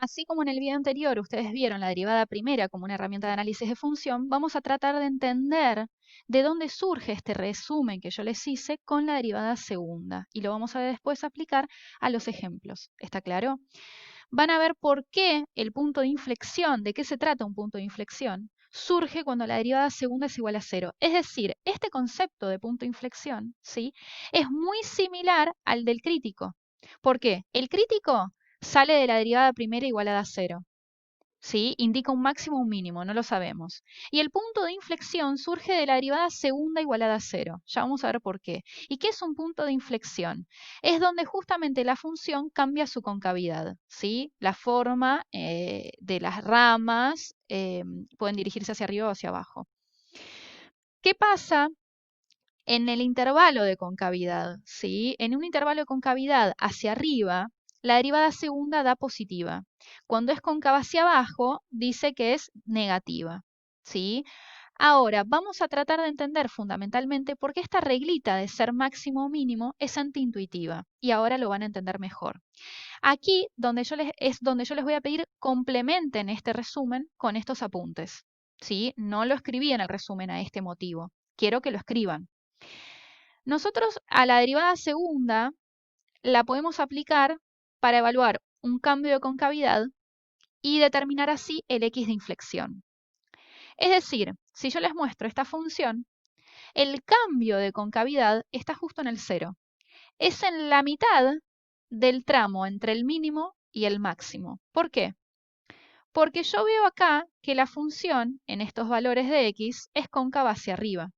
Así como en el video anterior ustedes vieron la derivada primera como una herramienta de análisis de función, vamos a tratar de entender de dónde surge este resumen que yo les hice con la derivada segunda. Y lo vamos a después aplicar a los ejemplos. ¿Está claro? Van a ver por qué el punto de inflexión, de qué se trata un punto de inflexión, surge cuando la derivada segunda es igual a cero. Es decir, este concepto de punto de inflexión, ¿sí?, es muy similar al del crítico. ¿Por qué? El crítico sale de la derivada primera igualada a cero. ¿Sí? Indica un máximo o un mínimo, no lo sabemos. Y el punto de inflexión surge de la derivada segunda igualada a cero. Ya vamos a ver por qué. ¿Y qué es un punto de inflexión? Es donde justamente la función cambia su concavidad. ¿Sí? La forma de las ramas pueden dirigirse hacia arriba o hacia abajo. ¿Qué pasa en el intervalo de concavidad? ¿Sí? En un intervalo de concavidad hacia arriba, la derivada segunda da positiva. Cuando es cóncava hacia abajo, dice que es negativa. ¿Sí? Ahora, vamos a tratar de entender fundamentalmente por qué esta reglita de ser máximo o mínimo es antiintuitiva. Y ahora lo van a entender mejor. Aquí es donde yo les voy a pedir complementen este resumen con estos apuntes. ¿Sí? No lo escribí en el resumen a este motivo. Quiero que lo escriban. Nosotros a la derivada segunda la podemos aplicar para evaluar un cambio de concavidad y determinar así el x de inflexión. Es decir, si yo les muestro esta función, el cambio de concavidad está justo en el cero. Es en la mitad del tramo entre el mínimo y el máximo. ¿Por qué? Porque yo veo acá que la función en estos valores de x es cóncava hacia arriba.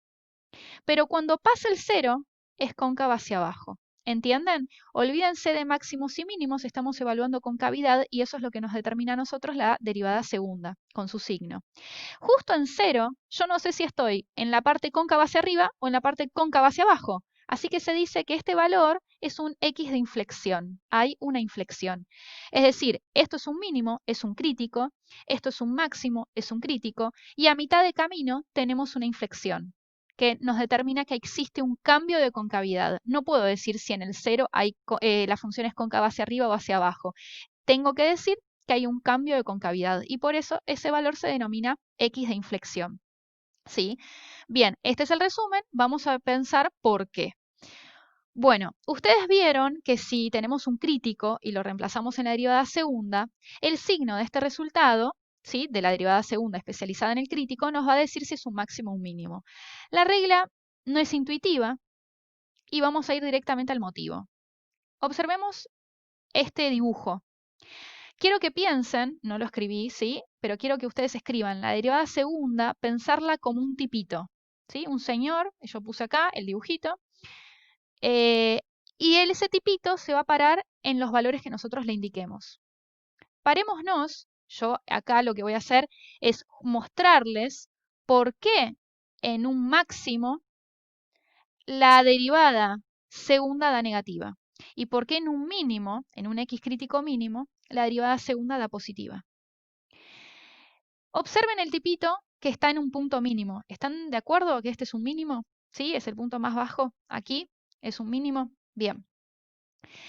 Pero cuando pasa el cero, es cóncava hacia abajo. ¿Entienden? Olvídense de máximos y mínimos, estamos evaluando concavidad y eso es lo que nos determina a nosotros la derivada segunda, con su signo. Justo en cero, yo no sé si estoy en la parte cóncava hacia arriba o en la parte cóncava hacia abajo. Así que se dice que este valor es un x de inflexión. Hay una inflexión. Es decir, esto es un mínimo, es un crítico, esto es un máximo, es un crítico, y a mitad de camino tenemos una inflexión que nos determina que existe un cambio de concavidad. No puedo decir si en el cero la función es cóncava hacia arriba o hacia abajo. Tengo que decir que hay un cambio de concavidad y por eso ese valor se denomina x de inflexión. ¿Sí? Bien, este es el resumen. Vamos a pensar por qué. Bueno, ustedes vieron que si tenemos un crítico y lo reemplazamos en la derivada segunda, el signo de este resultado, ¿sí?, de la derivada segunda especializada en el crítico, nos va a decir si es un máximo o un mínimo. La regla no es intuitiva y vamos a ir directamente al motivo. Observemos este dibujo. Quiero que piensen, no lo escribí, ¿sí?, pero quiero que ustedes escriban la derivada segunda, pensarla como un tipito, ¿sí? Un señor, yo puse acá el dibujito, y ese tipito se va a parar en los valores que nosotros le indiquemos. Parémonos, yo acá lo que voy a hacer es mostrarles por qué en un máximo la derivada segunda da negativa y por qué en un mínimo, en un x crítico mínimo, la derivada segunda da positiva. Observen el tipito que está en un punto mínimo. ¿Están de acuerdo que este es un mínimo? ¿Sí? Es el punto más bajo. Aquí es un mínimo. Bien.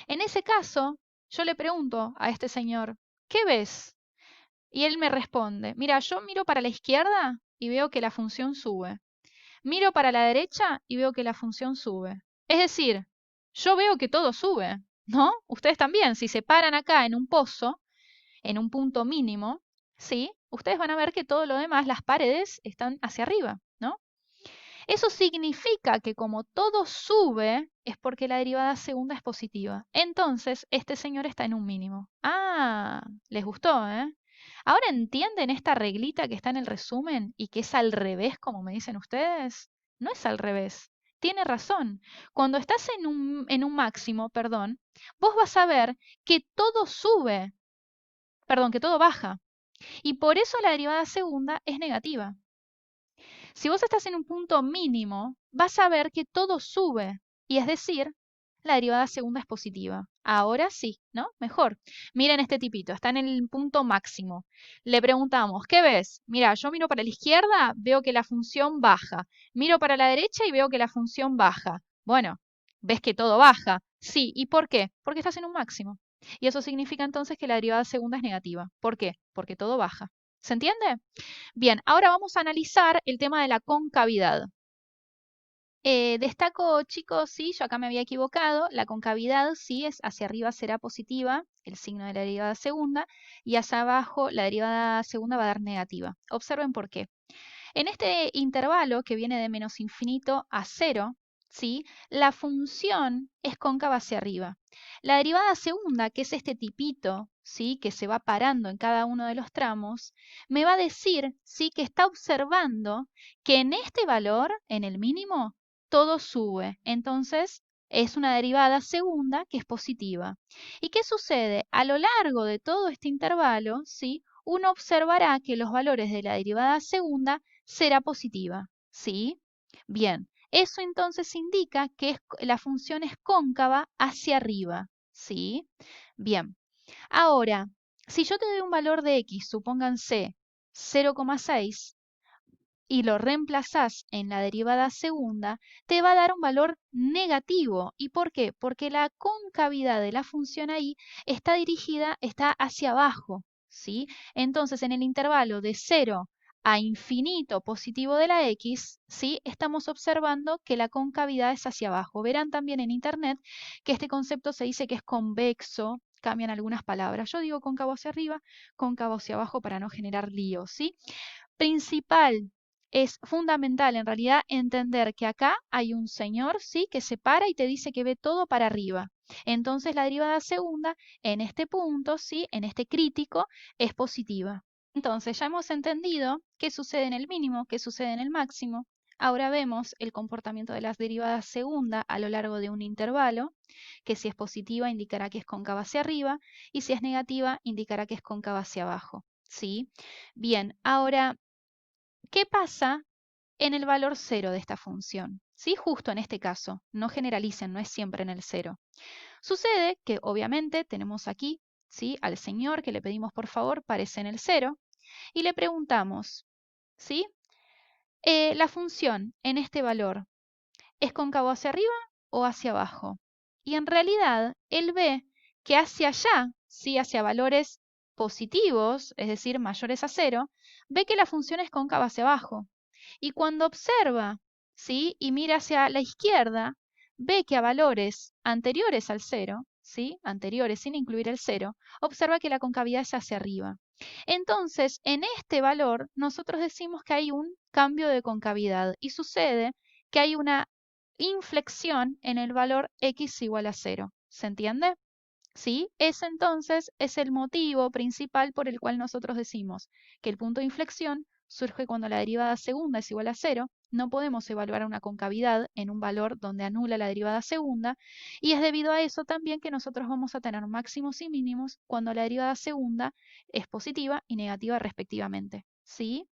En ese caso, yo le pregunto a este señor, ¿qué ves? Y él me responde, mira, yo miro para la izquierda y veo que la función sube. Miro para la derecha y veo que la función sube. Es decir, yo veo que todo sube, ¿no? Ustedes también, si se paran acá en un pozo, en un punto mínimo, ¿sí? Ustedes van a ver que todo lo demás, las paredes, están hacia arriba, ¿no? Eso significa que como todo sube, es porque la derivada segunda es positiva. Entonces, este señor está en un mínimo. Ah, les gustó, ¿eh? ¿Ahora entienden esta reglita que está en el resumen y que es al revés, como me dicen ustedes? No es al revés. Tiene razón. Cuando estás en un máximo, perdón, vos vas a ver que todo sube, perdón, que todo baja. Y por eso la derivada segunda es negativa. Si vos estás en un punto mínimo, vas a ver que todo sube, y es decir, la derivada segunda es positiva. Ahora sí, ¿no? Mejor. Miren este tipito, está en el punto máximo. Le preguntamos, ¿qué ves? Mira, yo miro para la izquierda, veo que la función baja. Miro para la derecha y veo que la función baja. Bueno, ¿ves que todo baja? Sí, ¿y por qué? Porque estás en un máximo. Y eso significa entonces que la derivada segunda es negativa. ¿Por qué? Porque todo baja. ¿Se entiende? Bien, ahora vamos a analizar el tema de la concavidad. Destaco, chicos, sí, yo acá me había equivocado. La concavidad, sí, es hacia arriba será positiva, el signo de la derivada segunda, y hacia abajo la derivada segunda va a dar negativa. Observen por qué. En este intervalo que viene de menos infinito a cero, ¿sí? La función es cóncava hacia arriba. La derivada segunda, que es este tipito, ¿sí? Que se va parando en cada uno de los tramos, me va a decir, ¿sí? Que está observando que en este valor, en el mínimo, todo sube. Entonces, es una derivada segunda que es positiva. ¿Y qué sucede? A lo largo de todo este intervalo, ¿sí? Uno observará que los valores de la derivada segunda será positiva, ¿sí? Bien, eso entonces indica que la función es cóncava hacia arriba, ¿sí? Bien, ahora, si yo te doy un valor de x, supónganse 0,6, y lo reemplazás en la derivada segunda, te va a dar un valor negativo. ¿Y por qué? Porque la concavidad de la función ahí está dirigida, está hacia abajo, ¿sí? Entonces, en el intervalo de 0 a infinito positivo de la x, ¿sí? Estamos observando que la concavidad es hacia abajo. Verán también en internet que este concepto se dice que es convexo, cambian algunas palabras. Yo digo cóncavo hacia arriba, cóncavo hacia abajo para no generar líos, ¿sí? Principal, es fundamental en realidad entender que acá hay un señor, ¿sí? Que se para y te dice que ve todo para arriba. Entonces la derivada segunda en este punto, ¿sí? En este crítico, es positiva. Entonces ya hemos entendido qué sucede en el mínimo, qué sucede en el máximo. Ahora vemos el comportamiento de las derivadas segunda a lo largo de un intervalo, que si es positiva indicará que es cóncava hacia arriba y si es negativa indicará que es cóncava hacia abajo, ¿sí? Bien, ahora, ¿qué pasa en el valor cero de esta función? ¿Sí? Justo en este caso, no generalicen, no es siempre en el cero. Sucede que obviamente tenemos aquí, ¿sí? Al señor que le pedimos por favor parece en el cero y le preguntamos, ¿sí? La función en este valor, ¿es cóncavo hacia arriba o hacia abajo? Y en realidad él ve que hacia allá, ¿sí? Hacia valores positivos, es decir, mayores a cero, ve que la función es cóncava hacia abajo. Y cuando observa, ¿sí? Y mira hacia la izquierda, ve que a valores anteriores al cero, ¿sí? Anteriores sin incluir el cero, observa que la concavidad es hacia arriba. Entonces, en este valor, nosotros decimos que hay un cambio de concavidad y sucede que hay una inflexión en el valor x igual a cero. ¿Se entiende? ¿Sí? Ese entonces es el motivo principal por el cual nosotros decimos que el punto de inflexión surge cuando la derivada segunda es igual a cero. No podemos evaluar una concavidad en un valor donde anula la derivada segunda y es debido a eso también que nosotros vamos a tener máximos y mínimos cuando la derivada segunda es positiva y negativa respectivamente. ¿Sí?